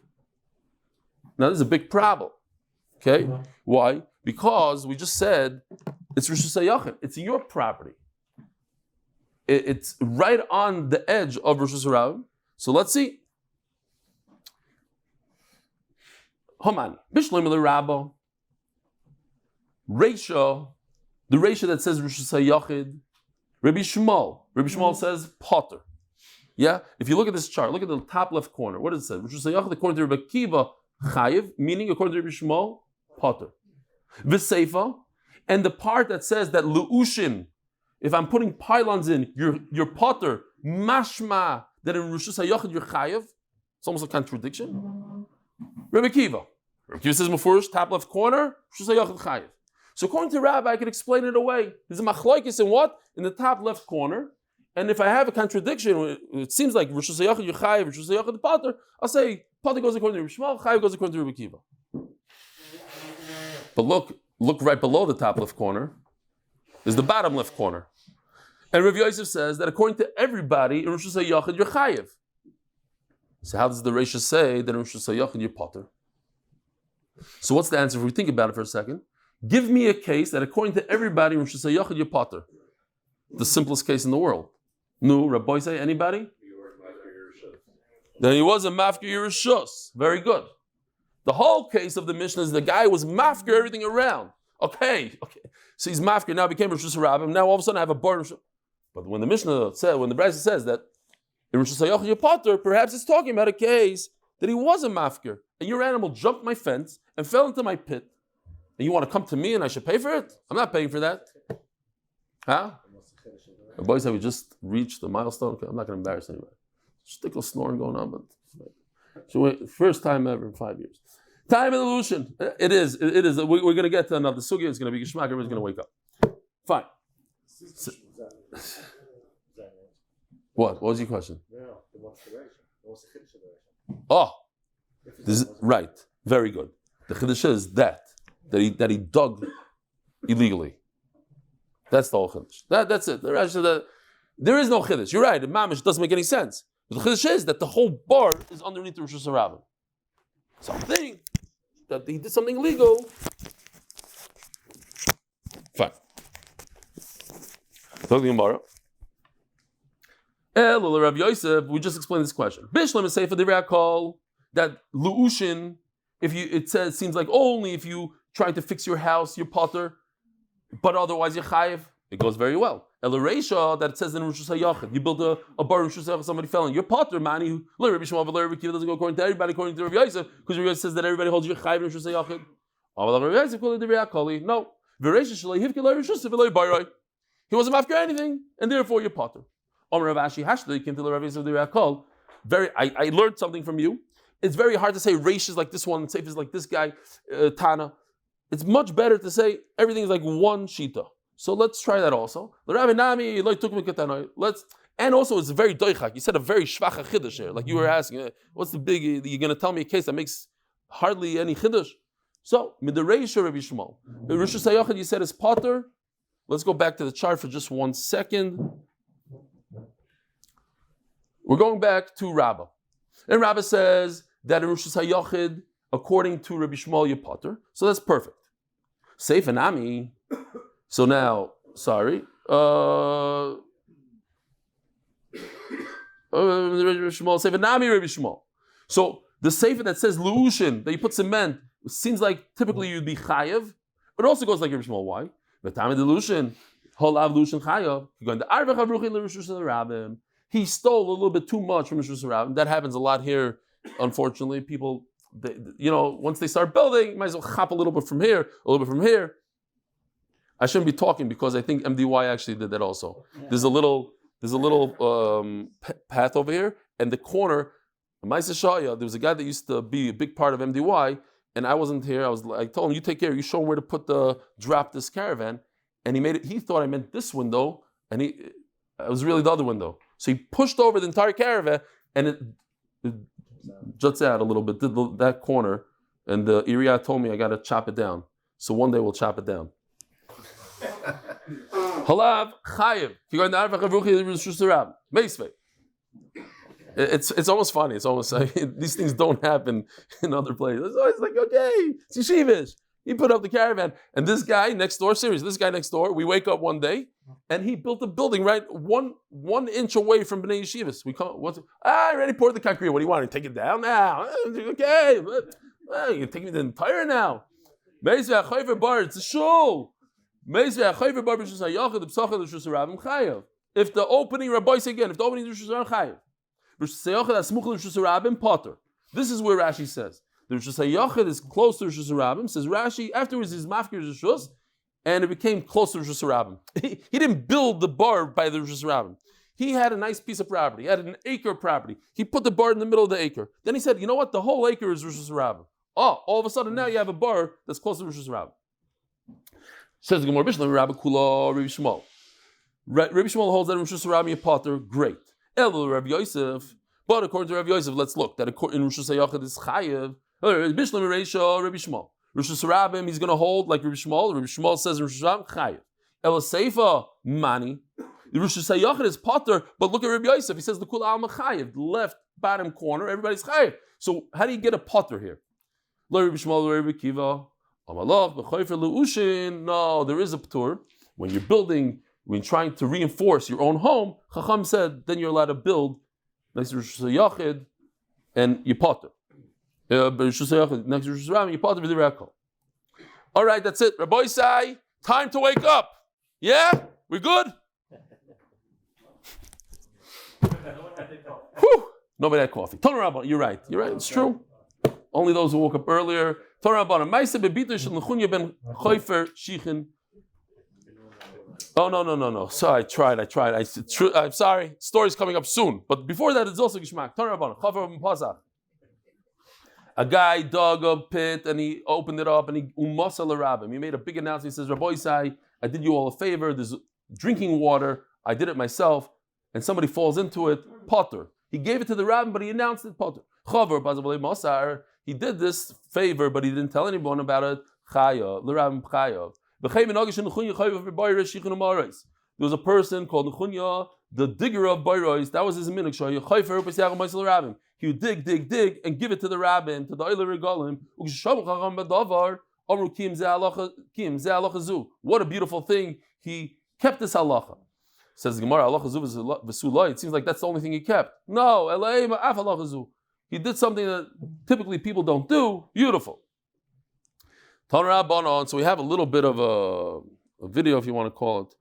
Speaker 1: Now, this is a big problem. Okay? Why? Because we just said it's Rishus HaYachid. It's your property. It's right on the edge of Rishus HaRabim. So let's see. Haman, Bishloim L'Rabba, Reisha, the Reisha that says Rishus HaYachid, Rabbi Shmuel says Potter. Yeah? If you look at this chart, look at the top left corner. What does it say? Rishus HaYachid, according to Rabbi Kiva, Chayiv, meaning according to Rabbi Shmuel, Potter. V'Seifa, and the part that says that Lu'ushin, if I'm putting pylons in, you're Potter, mashma, that in Rishus HaYachid you're Chayiv. It's almost a contradiction. Rabbi Kiva says Mefurish, top left corner, Rishus HaYachid Chayiv. So according to Rabbi, I can explain it away. There's a machlokes in what? In the top left corner. And if I have a contradiction, it seems like Rishus HaYachid you're Chayiv, Rishus HaYachid Potter, I'll say Potter goes according to Rabbi Shmuel, Chayiv goes according to Rabbi Kiva. But look right below the top left corner is the bottom left corner. And Rav Yosef says that according to everybody, in Rishus HaYachid you're Chayiv. So how does the Reisha say that in Rishus HaYachid you're Potter? So what's the answer if we think about it for a second? Give me a case that according to everybody, in Rishus HaYachid you're Potter. The simplest case in the world. No, Rabbi say anybody? Then he was a mafkir Yerushalayim. Very good. The whole case of the Mishnah is the guy was mafkir everything around. Okay. So he's mafkir, now became Rishus HaRabim, now all of a sudden I have a bar. But when the Mishnah said, when the Brisa says that in Rishus HaYachid you're Potter, perhaps it's talking about a case that he was a mafkir, and your animal jumped my fence and fell into my pit, and you want to come to me and I should pay for it? I'm not paying for that. Huh? The boys said we just reached the milestone. Okay, I'm not going to embarrass anybody. Stickle snoring going on, but so first time ever in 5 years. Time evolution. It is. We're going to get to another sugya. It's going to be Geshmak. Everybody's going to wake up. Fine. So, what was your question?
Speaker 2: No, what's the ratio? What's the chiddush of the ratio?
Speaker 1: Oh, this is, right. Very good. The chiddush is that he dug illegally. That's the whole chiddush. That's it. There is no chiddush. You're right. The mamish doesn't make any sense. But the chiddush is that the whole bar is underneath the Rishus HaRabim. Something that he did something illegal. Fine. Talking about Rav Yosef, we just explained this question. Bishlam is safe for the Reakol that Lu'ushin, it seems like only if you try to fix your house, your potter, but otherwise you're chayiv. It goes very well. El Reisha, that it says in Rishus HaYachid, you build a bar in Rishus HaYachid, somebody fell in. Your potter, man, Rabbi Shmuel, Rabbi Kiva doesn't go according to everybody, according to Rabbi Yosef, because Rabbi Yosef says that everybody holds you chayiv in Rishus HaYachid. No. He wasn't after anything, and therefore you're potter. Came to the Rabbi Yosef the Reakol. I learned something from you. It's very hard to say Reish is like this one, and Seif is like this guy, Tana. It's much better to say everything is like one shita. So let's try that also. And also it's very doichak. You said a very shvacha chiddush here. Like you were asking, what's the big? You're going to tell me a case that makes hardly any chiddush. So midareisha Rabbi Shmuel. Rishus HaYachid you said is potter. Let's go back to the chart for just 1 second. We're going back to Rabbah. And Rabbah says that in Rishus HaYachid, according to Rabbi Shmuel, you're potter. So that's perfect. Seif and Ami. So now, sorry. Rabbi Shmuel, Seif and Ami, Rabbi Shmuel. So the Seif that says Lu'ushin, that you put cement, seems like typically you'd be chayev. It also goes like Rabbi Shmuel. Why? The time of the Lu'ushin, Holav Lu'ushin chayev. You're going to Arvech Avruchin L'Rishus HaRabim. He stole a little bit too much from Rishus HaRabim. That happens a lot here. Unfortunately, people, once they start building, you might as well chop a little bit from here, a little bit from here. I shouldn't be talking because I think MDY actually did that also. Yeah. There's a little path over here, and the corner. Ma'aseh Shaya, there was a guy that used to be a big part of MDY, and I wasn't here. I told him, "You take care. You show him where to drop this caravan," and he made it. He thought I meant this window, and it was really the other window. So he pushed over the entire caravan, and it juts out a little bit, did that corner, and the Iriya told me I got to chop it down. So one day we'll chop it down. Halav chayiv. If you go in the Arvach Avruchi Rishus Rab, Meisvei. It's almost funny. It's almost like these things don't happen in other places. It's always like, okay, it's yeshivish. He put up the caravan, and this guy next door, we wake up one day, and he built a building right one inch away from Bnei Yeshivas. We come, I already poured the concrete. What do you want? Take it down now? Okay, you take me the entire now. It's a shul. If the opening Rabbi again, if the opening is Chayav. This is where Rashi says the Rishus HaYachid is close to Rishus HaRabim. Says Rashi, afterwards he's mafkir Rishus, and it became close to Rishus HaRabim. He didn't build the bar by the Rishus HaRabim. He had a nice piece of property. He had an acre property. He put the bar in the middle of the acre. Then he said, you know what? The whole acre is Rishus HaRabim. Oh, all of a sudden now you have a bar that's close to Rishus HaRabim. Says the Gemara Bishlam, Rabbi Kula, Rabbi Shmuel. Rabbi Shmuel holds that Rishus HaRabim a potter. Great. Elul Rabbi Yosef. But according to Rabbi Yosef, let's look. That in Rishus HaYachid is Chayev. Bishlam Reisha, Rabbi Shmuel. Rishus HaRabim, he's going to hold like Rabbi Shmuel. Rabbi Shmuel says in Rishus HaRabim, Chayev. El Seifa, Mani. The Rishus HaYachid is potter, but look at Rabbi Yosef. He says the Kula Alma Chayev, the left bottom corner, everybody's Chayev. So how do you get a potter here? Lo Rabbi Shmuel, Rabbi Kiva. Amalach, B'choifer Le'ushin. No, there is a ptur. When you're building, when you're trying to reinforce your own home, Chacham said, then you're allowed to build next to Rishus HaYachid and you potter. Rishus HaYachid, next to Rishus HaRabim, you potter with the Rekol. All right, that's it. Rabbi Sai, time to wake up. Yeah? We good? Whew. Nobody had coffee. Tana Rabban, you're right. It's true. Only those who woke up earlier. Tana Rabban, Maisa bebito shel Nechunya ben Choifer Shichin. Oh, no. So I tried. I'm sorry. Story's coming up soon. But before that, it's also Gishmak. Tana Rabban, Chavar ben Pasach. A guy dug a pit and he opened it up and he umasa l'rabim. He made a big announcement. He says, Rabbi Isai, I did you all a favor. There's drinking water. I did it myself. And somebody falls into it. Potter. He gave it to the rabbin, but he announced it. Potter. Chavar bazabalei masar. He did this favor, but he didn't tell anyone about it. Chaya. L'rabim Chaya. There was a person called Nechunya, the digger of Bayrois. That was his minhag. He would dig, and give it to the rabbin, to the Eli Regalim. What a beautiful thing. He kept this halacha. Says the Gemara, it seems like that's the only thing he kept. No, he did something that typically people don't do. Beautiful. So we have a little bit of a video, if you want to call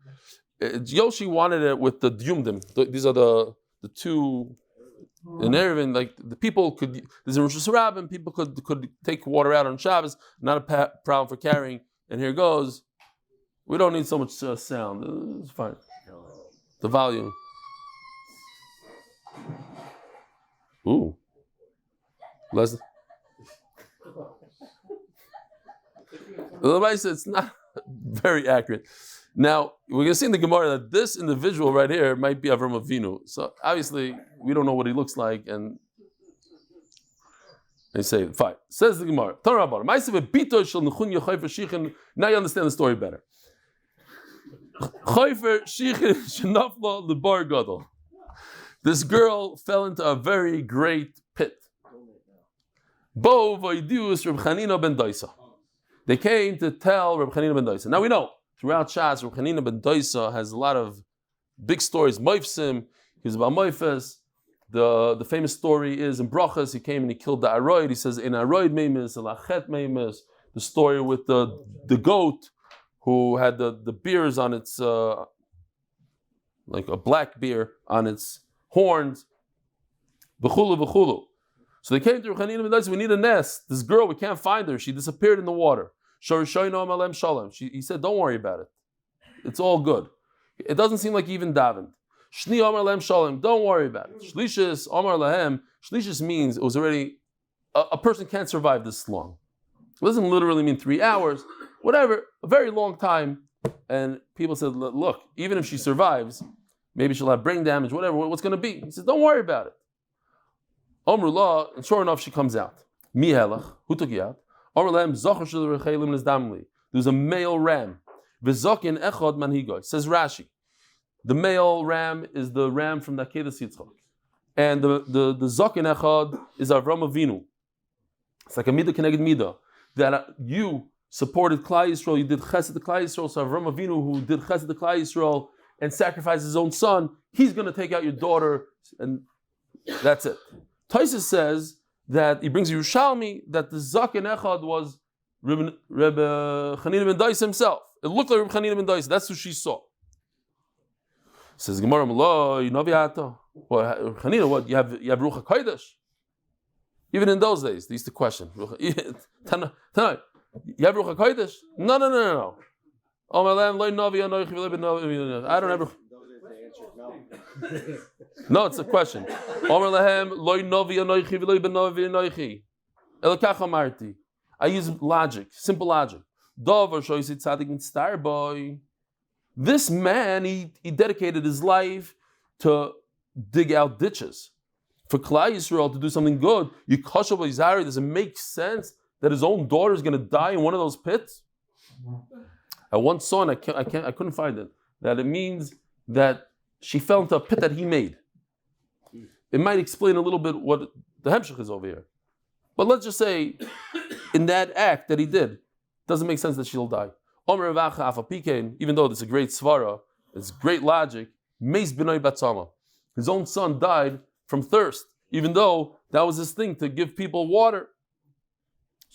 Speaker 1: it. Yoshi wanted it with the dyumdim. These are the two in Erevin. Like the people could. There's a Rishus HaRabim. People could take water out on Shabbos. Not a problem for carrying. And here goes. We don't need so much sound. It's fine. The volume. Ooh. Leslie. It's not very accurate. Now, we're going to see in the Gemara that this individual right here might be Avram Avinu. So, obviously, we don't know what he looks like, and they say, fine. Says the Gemara, now you understand the story better. This girl fell into a very great pit. They came to tell Reb Chanina ben Doisa. Now we know, throughout Shas, Reb Chanina ben Doisa has a lot of big stories. Moifsim, he was about Moifes. The famous story is in Brachas, he came and he killed the Aroid. He says, in Aroid Meimes, Elachet Meimes. The story with the goat who had the beers on its, like a black beer on its horns. V'chulu. So they came to Reb Chanina ben Doisa, we need a nest. This girl, we can't find her. She disappeared in the water. He said, don't worry about it. It's all good. It doesn't seem like even davened. Shni Omar Lahem Shalom, don't worry about it. Shlishis Omar Lahem, Shlishis means it was already, a person can't survive this long. It doesn't literally mean 3 hours, whatever, a very long time. And people said, look, even if she survives, maybe she'll have brain damage, whatever, what's going to be? He said, don't worry about it. Omrullah, and sure enough, she comes out. Mihelach, who took you out? There was a male ram. V'zokin echad manhigoy. Says Rashi, the male ram is the ram from the Akedah Yitzchak, and the zokin echad is Avram Avinu. It's like a midah keneged midah, that you supported Klal Yisroel, you did chesed to Klal Yisroel. So Avram Avinu, who did chesed to Klal Yisroel and sacrificed his own son, he's going to take out your daughter, and that's it. Tosfos says that he brings Yerushalmi that the zaken echad was Rebbe Chaneh ben Dais himself. It looked like Rebbe Chaneh ben Dais. That's who she saw. Says Gemara, "Maloi noviata." Well, Chaneh, what you have Ruach HaKodesh. Even in those days, they used to question. Tonight, you have Ruach HaKodesh? No. I don't have. No, it's a question. I use logic, simple logic. This man, he dedicated his life to dig out ditches. For Klal Yisroel to do something good, does it make sense that his own daughter is going to die in one of those pits? I once saw, and I couldn't find it, that it means that she fell into a pit that he made. It might explain a little bit what the hemshech is over here. But let's just say, in that act that he did, doesn't make sense that she'll die. Even though it's a great svara, it's great logic, his own son died from thirst, even though that was his thing, to give people water.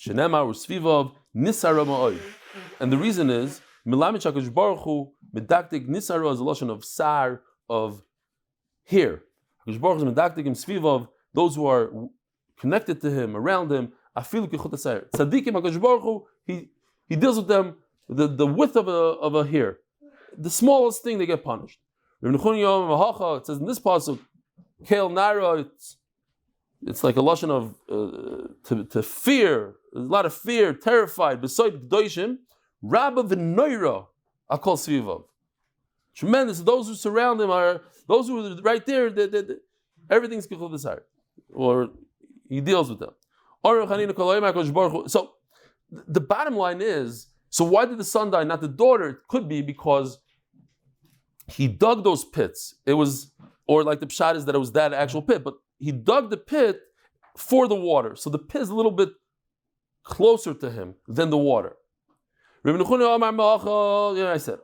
Speaker 1: And the reason is, medaktik nisara is a lotion of sar, of here. HaKadosh Baruch Hu is medaktik im svivav, those who are connected to him, around him. Afilu kichut hasayir. Tzadikim, HaKadosh Baruch Hu, he deals with them the width of a hair. The smallest thing, they get punished. It says in this pasuk, Kel Nara, it's like a lotion of to fear. There's a lot of fear, terrified. Beside Gdoishim, Rabba v'Noira, Akol Svivav. Tremendous. Those who surround him are those who are right there. Everything's kichul v'sar, or he deals with them. So the bottom line is: so why did the son die, not the daughter? It could be because he dug those pits. It was, or like the pshat is that it was that actual pit, but he dug the pit for the water. So the pit is a little bit closer to him than the water. I said,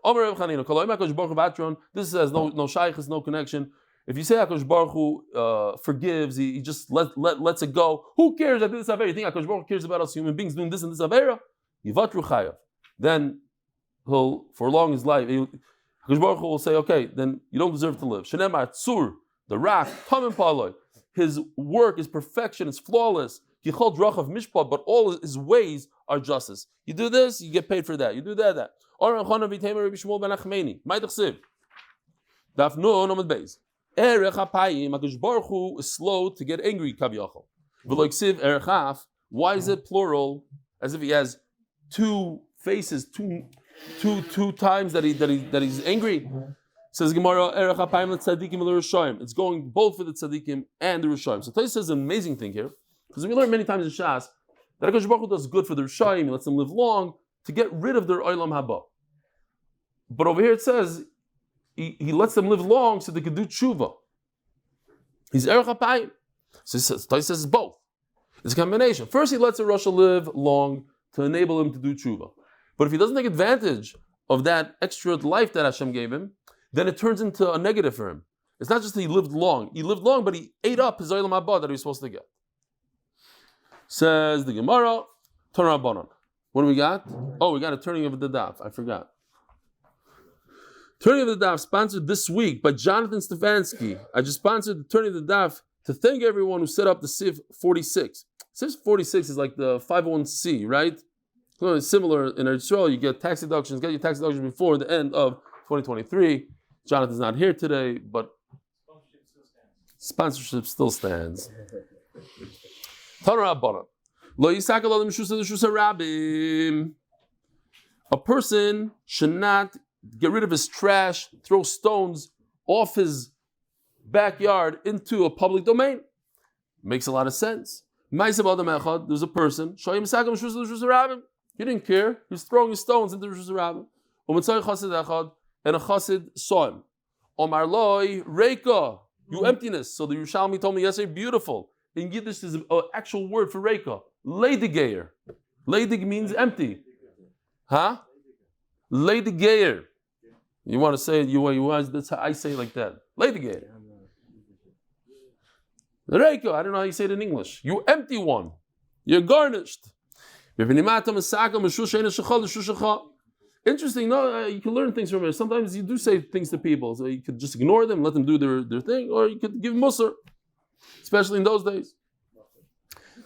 Speaker 1: this has no shaykhs, no connection. If you say HaKadosh Baruch Hu forgives, he just lets it go. Who cares? I did this avera. You think HaKadosh Baruch Hu cares about us human beings doing this and this avera? Yivatru Chaya. Then he'll, for long his life, HaKadosh Baruch Hu will say, okay, then you don't deserve to live. Shenemar Tzur, the rock, Tamim Paloi. His work is perfection, it's flawless. Yichol Drachav Mishpat, but all his ways are justice. You do this, you get paid for that. You do that. Oran Chana V'Temer Rabbi Shmuel Ben Achmeini. Ma'idach Siv. Daf Yomi Amud Beis. Erech HaPayim, HaKadosh Baruch Hu is slow to get angry, Kaviyachol. V'loik Siv Erech Haf. Why is it plural? As if he has two faces, two times that he's angry. Says Gemara, Erech HaPayim L'Tzadikim L'Rishayim. It's going both for the Tzadikim and the Rishayim. So Tosfos says an amazing thing here, because we learn many times in Shas that HaKadosh Baruch Hu does good for the Rishayim, he lets them live long to get rid of their Olam Haba. But over here it says he lets them live long so they can do tshuva. He's Erech HaPayim. So Tosfos says it's both. It's a combination. First he lets a Rasha live long to enable him to do tshuva. But if he doesn't take advantage of that extra life that Hashem gave him, then it turns into a negative for him. It's not just that he lived long. He lived long, but he ate up his Olam Haba that he was supposed to get. Says the Gemara, Torah Rabbanon. What do we got? Oh, we got a turning of the daf. I forgot. Turning of the daf sponsored this week by Jonathan Stefansky. I just sponsored the turning of the daf to thank everyone who set up the Siv 46. Siv 46 is like the 501c, right? It's similar in Israel. You get tax deductions. Get your tax deductions before the end of 2023. Jonathan's not here today, but sponsorship still stands. A person should not get rid of his trash, throw stones off his backyard into a public domain. Makes a lot of sense. There's a person, he didn't care, he was throwing his stones into Rishus Rabbim. and a chassid saw him. Omar loy reika, you emptiness. So the Yerushalmi told me yesterday, beautiful. In Yiddish, is an actual word for reika. Leidigeir. Leidig means empty. Huh? Leidigeir. You want to say it, you want, that's how I say it like that. Leidigeir. Reika, I don't know how you say it in English. You empty one. You're garnished. Interesting, no, you can learn things from it. Sometimes you do say things to people, so you could just ignore them, let them do their thing, or you could give musr, especially in those days.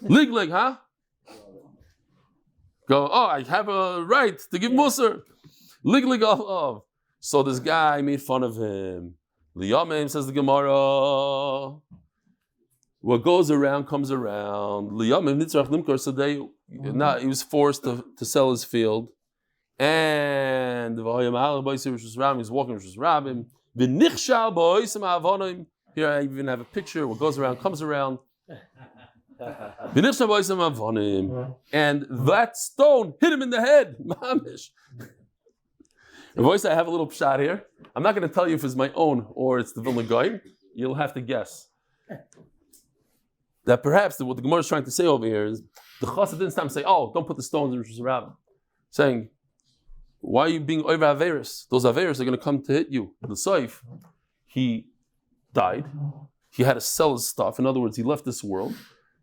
Speaker 1: Lig, huh? Go, I have a right to give musr. Lig, oh. So this guy made fun of him. Liyameim, says the Gemara. What goes around comes around. Liyameim nitzrach limkor, so he was forced to sell his field. And he's walking with Rabbim. Here I even have a picture. What goes around comes around. And that stone hit him in the head. Voice, I have a little shot here. I'm not going to tell you if it's my own or it's the Vilna Gaon. You'll have to guess. That perhaps what the Gemara is trying to say over here is the Chassid didn't stop and say, don't put the stones in Rosh Hashanah. Saying, why are you being over Averis? Those Averis are going to come to hit you. The Saif, he died. He had to sell his stuff. In other words, he left this world.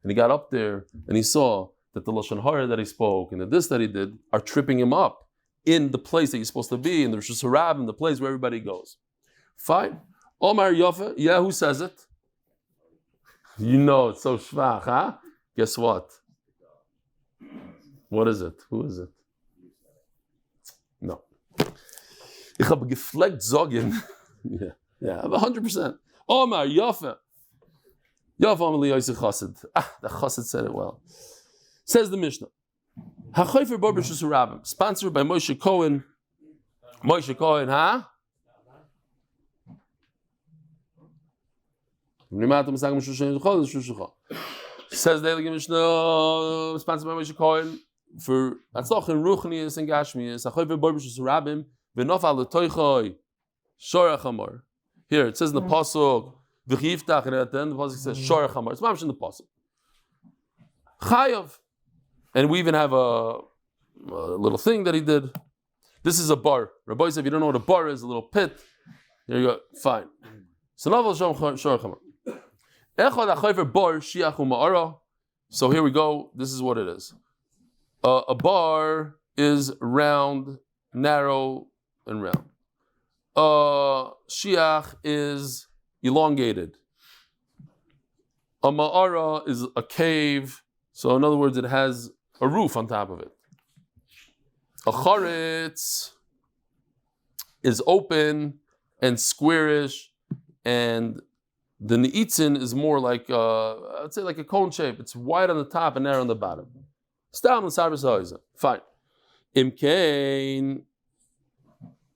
Speaker 1: And he got up there and he saw that the Lashon Hara that he spoke and the this that he did are tripping him up in the place that he's supposed to be, in the Rosh Hashanah, in the place where everybody goes. Fine. Omar Yofa, yeah, who says it? You know it's so schwach, huh? Guess what? What is it? Who is it? No. Ich habe gefleckt sagen. Yeah, 100%. Omar Yofa. Yofa Amali Yosef Chassid. The Chassid said it well. Says the Mishnah. HaChofer Bar B'Shus Rabbim, sponsored by Moshe Cohen. Moshe Cohen, huh? Says the Eli Mishnah, sponsored by Moshe Cohen, for Atzloch and Ruchnius and Gashmius. HaChofer Bar B'Shus Rabbim, V'nofal L'toichoi, Shorach Hamor. Here it says in the Pasuk, V'chiftach, and at the end the Pasuk says Shorach Hamor. It's mamish in the Pasuk. Chayav. And we even have a little thing that he did. This is a bar. Rabbi said, if you don't know what a bar is, a little pit. There you go. Fine. So here we go. This is what it is. A bar is round, narrow, and round. Shiach is elongated. A ma'ara is a cave. So in other words, it has a roof on top of it. A charetz is open and squarish, and the ne'itzin is more like, I'd say like a cone shape. It's wide on the top and narrow on the bottom. Stam and sabras ha'oiza. Fine. Imkein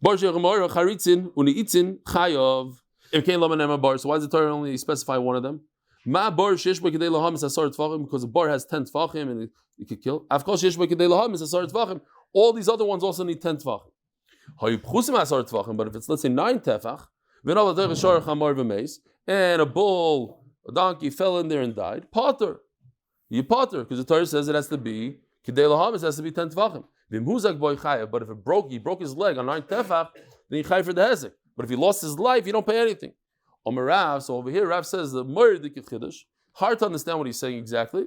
Speaker 1: bar she'gemara charitzin une'itzin chayav. Imkein lo menema bar. So why does the Torah only specify one of them? Ma bar shesh b'kedei laham is asar tefachim, because a bar has 10 tefachim and it could kill. Avkol shesh b'kedei laham is asar tefachim. All these other ones also need 10 tefachim. Hayu pchusim asar tefachim, but if it's, let's say, 9 tefach, and a bull, a donkey fell in there and died, potter. You potter, because the Torah says it has to be kedei laham, it has to be 10 tefachim. V'imhuzak boy chayav, but if he broke his leg on 9 tefach, then he chayav for the hezek. But if he lost his life, you don't pay anything. Rav, so over here, Rav says the Meir dikit chiddush. Hard to understand what he's saying exactly.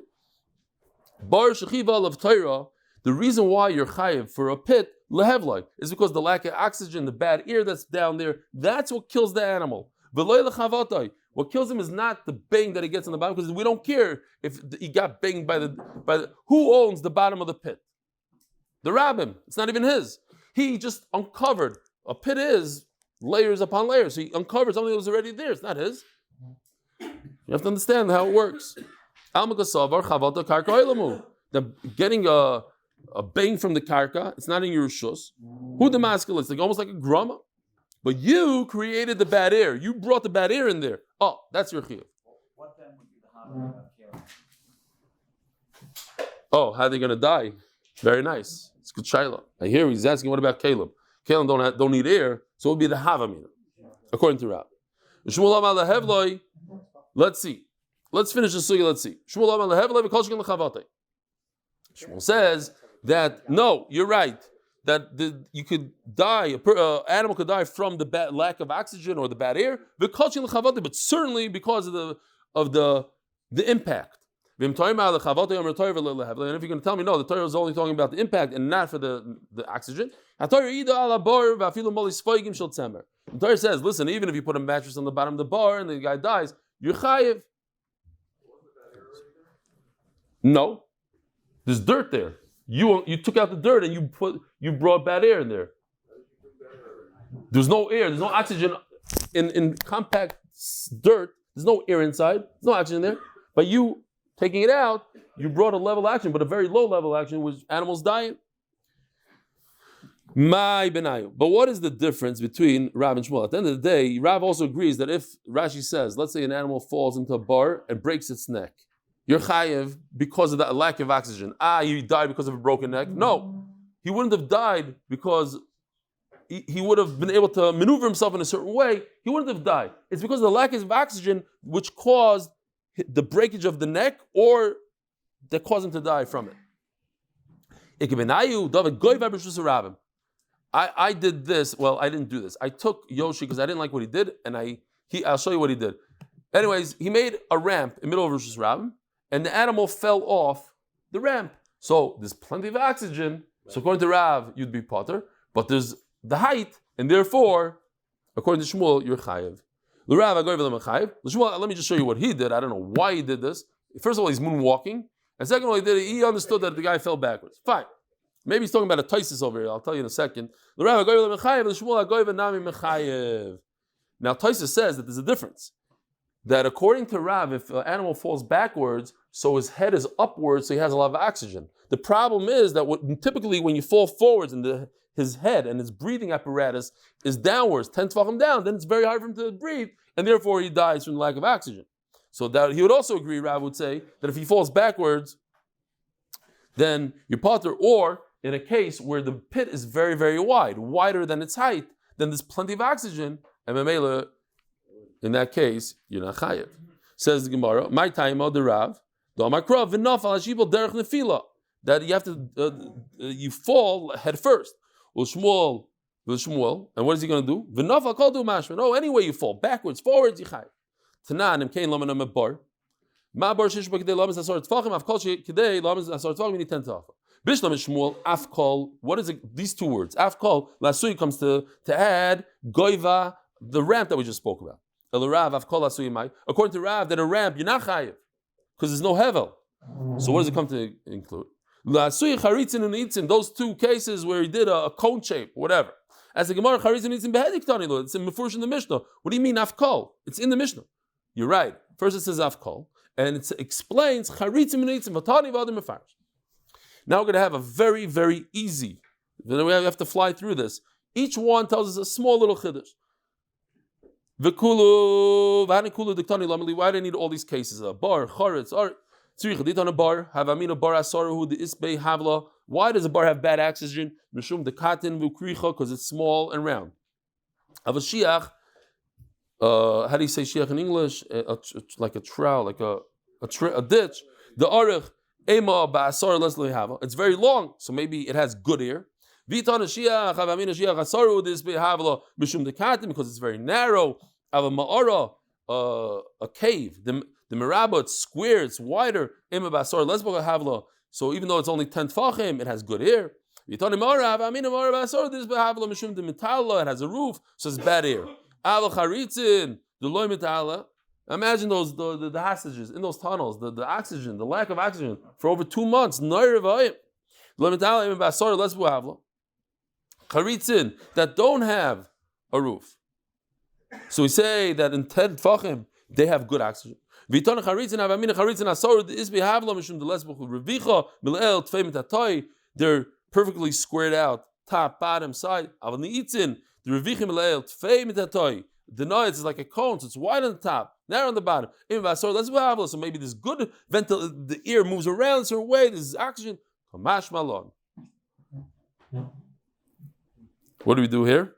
Speaker 1: Bar shechiva of Torah. The reason why you're chayiv for a pit lehevloi is because the lack of oxygen, the bad air that's down there, that's what kills the animal. What kills him is not the bang that he gets on the bottom, because we don't care if he got banged by the who owns the bottom of the pit. The rabbim. It's not even his. He just uncovered. A pit is layers upon layers. So he uncovered something that was already there. It's not his. You have to understand how it works. Getting a bang from the karka, it's not in your rishus. Who the maskil is? Like almost like a grama. But you created the bad air. You brought the bad air in there. Oh, that's your chiyuv.
Speaker 2: What then would be the halacha of killing?
Speaker 1: Oh, how are they going to die? Very nice. It's good shaila. I hear he's asking, what about Caleb? Kelim don't need air, so it would be the Havamina, according to Rav. Shmuel Amar Lehevloi, let's see. Let's finish the sugya, let's see. Shmuel Amar Lehevloi v'kol shekin l'chavotei. Shmuel says that, no, you're right, that you could die, an animal could die from the lack of oxygen or the bad air, but certainly because of the impact. And if you're going to tell me, no, the Torah is only talking about the impact and not for the oxygen. The Torah says, listen, even if you put a mattress on the bottom of the bar and the guy dies, you're chayiv. No, there's dirt there. You took out the dirt and you brought bad air in there. There's no air, there's no oxygen in compact dirt. There's no air inside, there's no oxygen there. But you taking it out, you brought a level action, but a very low level action, which animals dying. But what is the difference between Rav and Shmuel? At the end of the day, Rav also agrees that if Rashi says, let's say an animal falls into a bar and breaks its neck, you're chayiv because of that lack of oxygen. He died because of a broken neck. No, he wouldn't have died because he would have been able to maneuver himself in a certain way. He wouldn't have died. It's because of the lack of oxygen which caused the breakage of the neck or that caused him to die from it. I did this. Well, I didn't do this. I took Yoshi because I didn't like what he did, and I'll show you what he did. Anyways, he made a ramp in the middle of Rosh Hashanah, and the animal fell off the ramp. So there's plenty of oxygen. So according to Rav, you'd be potter, but there's the height, and therefore, according to Shmuel, you're chayiv. Let me just show you what he did. I don't know why he did this. First of all, he's moonwalking, and second of all, he understood that the guy fell backwards. Fine. Maybe he's talking about a taisis over here. I'll tell you in a second. Now Taisus says that there's a difference. That according to Rav, if an animal falls backwards, so his head is upwards, so he has a lot of oxygen. The problem is that typically when you fall forwards and his head and his breathing apparatus is downwards, 10 tefachim down, then it's very hard for him to breathe, and therefore he dies from the lack of oxygen. So that he would also agree, Rav would say, that if he falls backwards, then you're potter, or in a case where the pit is very, very wide, wider than its height, then there's plenty of oxygen, and Memela, in that case, you're not chayiv. Says the Gemara, my time of the Rav, that you have to, you fall head first. Shmuel, and what is he going to do? Oh, anyway you fall, backwards, forwards, you chayiv. Tanan, Imkain, Lamanam, Bar. Ma bar shish bakdei lamas asar tfachim, afkol shekdei lamas asar tfachim, you need 10 tefachim. Bishlam Shmuel, afkol, what is it? These two words, afkol, lasui comes to add goiva, the ramp that we just spoke about. Rav, afkol lasui mai. According to Rav, that a ramp, you're not chayiv, because there's no hevel. So what does it come to include? Lasui charitzin and itzin, those two cases where he did a cone shape, whatever. As the Gemara charitzin and itzin behedik tani lo, it's in Mefurish in the Mishnah. What do you mean afkol? It's in the Mishnah. You're right. First it says afkol, and it explains charitzim and itzin vatani v'adim mefarish. Now we're going to have a very, very easy. Then we have to fly through this. Each one tells us a small little chiddush. V'kulu v'hanikulu diktani lameli. Why do I need all these cases? A bar, charetz, or tzrich ditan a bar, havamina bar asaru the isbei havla. Why does a bar have bad oxygen? Mishum dekatin v'ukricha, because it's small and round. Avashiach. How do you say shiach in English? Like a trowel, like a ditch. The arich. It's very long, so maybe it has good air. Because it's very narrow. A cave. The merabah, it's square, it's wider. So even though it's only 10 tfachim, it has good air. It has a roof, so it's bad air. Imagine those the hostages in those tunnels, the oxygen, the lack of oxygen for over 2 months. Charitzin that don't have a roof. So we say that in 10 tfachim they have good oxygen. They're perfectly squared out, top, bottom, side. The noise is like a cone, so it's wide on the top, narrow on the bottom. So maybe this good the air moves around a certain way, this is oxygen. What What do we do here?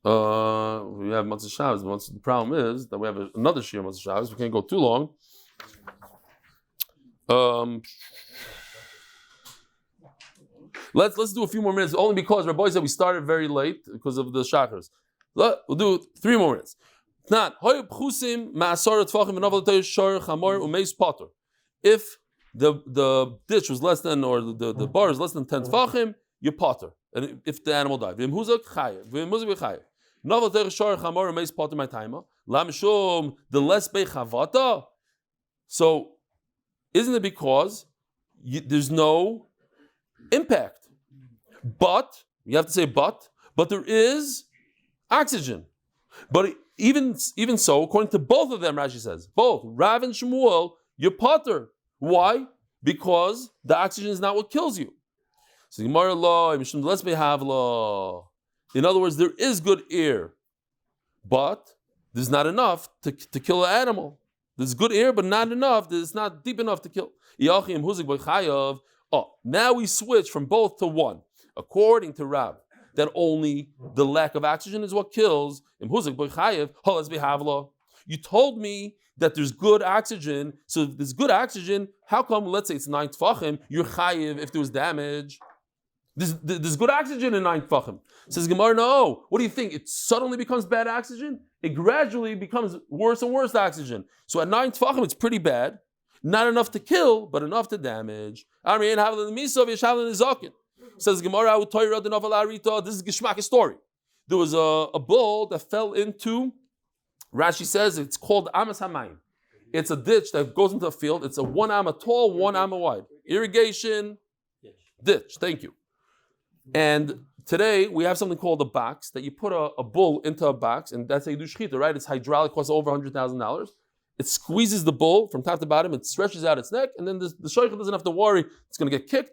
Speaker 1: We have Matzah Shabbos. The problem is that we have another Shir Matzah Shabbos. We can't go too long. Let's do a few more minutes, only because Rabbi said we started very late because of the Shachars. We'll do 3 more minutes. If the ditch was less than, or the bar is less than 10 tfachim, you potter. And if the animal died, the less bechavata. So, isn't it because there's no impact? But you have to say but there is oxygen. But even so, according to both of them, Rashi says, both Rav and Shmuel, you potter. Why? Because the oxygen is not what kills you. So Gemara law, let's have law. In other words, there is good air, but there's not enough to kill an animal. There's good air, but not enough. It's not deep enough to kill. Oh, now we switch from both to one. According to Rav, that only the lack of oxygen is what kills. You told me that there's good oxygen. So if there's good oxygen, how come, let's say it's 9 tfachim, you're chayiv if there was damage? There's good oxygen in 9 tfachim. Says Gemara, no. What do you think? It suddenly becomes bad oxygen? It gradually becomes worse and worse oxygen. So at 9 tfachim, it's pretty bad. Not enough to kill, but enough to damage. Says Gemara, this is Geshmak's story. There was a bull that fell into, Rashi says it's called Amas Hamayim. It's a ditch that goes into a field. It's a 1 amma tall, 1 amma wide. Irrigation ditch. Thank you. And today we have something called a box that you put a bull into a box, and that's how you do shechita, right? It's hydraulic, costs over $100,000. It squeezes the bull from top to bottom, it stretches out its neck, and then the shaykhah doesn't have to worry it's going to get kicked.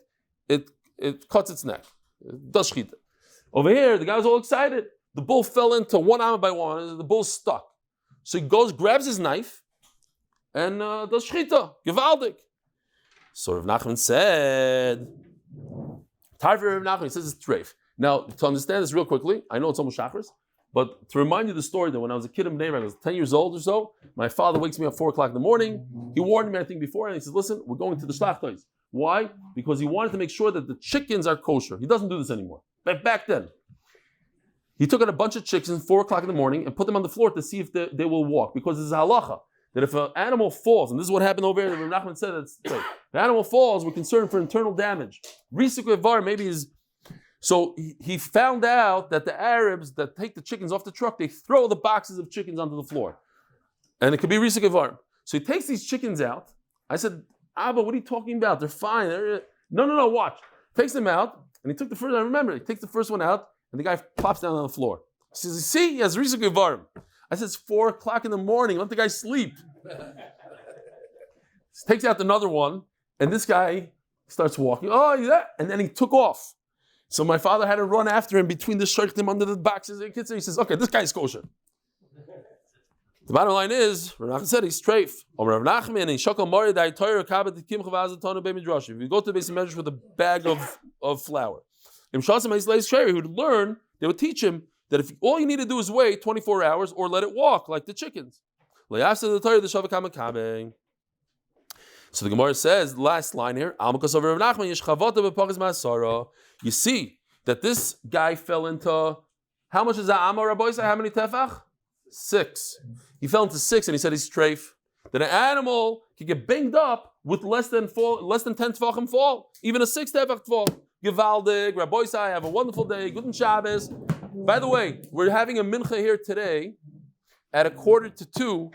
Speaker 1: It cuts its neck. It does shechita. Over here, the guy was all excited. The bull fell into 1 amma by 1, and the bull's stuck. So he goes, grabs his knife, and does shechita. Gevaldik. So Rav Nachman said, Tarver Rav Nachman, he says it's treif. Now, to understand this real quickly, I know it's almost shachris, but to remind you the story that when I was a kid in Meir, I was 10 years old or so, my father wakes me up 4 o'clock in the morning. He warned me, I think, before, and he says, listen, we're going to the Szlafrok. Why? Because he wanted to make sure that the chickens are kosher. He doesn't do this anymore. But back then, he took out a bunch of chickens 4 o'clock in the morning and put them on the floor to see if they will walk. Because there's a halacha that if an animal falls, and this is what happened over here, that Rav Nachman said, if the animal falls, we're concerned for internal damage. Risik var maybe is. So he found out that the Arabs that take the chickens off the truck, they throw the boxes of chickens onto the floor. And it could be risik var. So he takes these chickens out. I said, Abba, what are you talking about? They're fine. No, watch. Takes them out, and he took the first, I remember, he takes the first one out, and the guy plops down on the floor. He says, see, he has risik var. I said, it's 4 o'clock in the morning. Let the guy sleep. Takes out another one, and this guy starts walking. Oh, yeah. And then he took off. So my father had to run after him between the shaykhim under the boxes. He says, okay, this guy's kosher. The bottom line is, Rav Nachman said he's treif. If you go to the base of measures with a bag of flour, he would learn, they would teach him that if all you need to do is wait 24 hours or let it walk like the chickens. So the Gemara says, last line here, you see that this guy fell into, how much is that amma, Rabbi? How many tefach? 6. He fell into 6 and he said he's treif. That an animal can get banged up with less than 10 tefachim fall. Even a 6 tefach fall. Givaldig, Rabbi Say, have a wonderful day. Guten Shabbos. By the way, we're having a mincha here today at 1:45,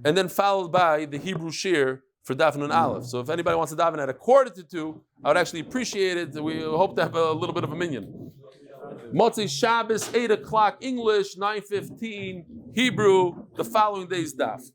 Speaker 1: and then followed by the Hebrew shir for Daf Nun Aleph. So if anybody wants to daven at 1:45, I would actually appreciate it. We hope to have a little bit of a minyan. Motzei Shabbos, 8 o'clock English, 9:15 Hebrew, the following day's Daf.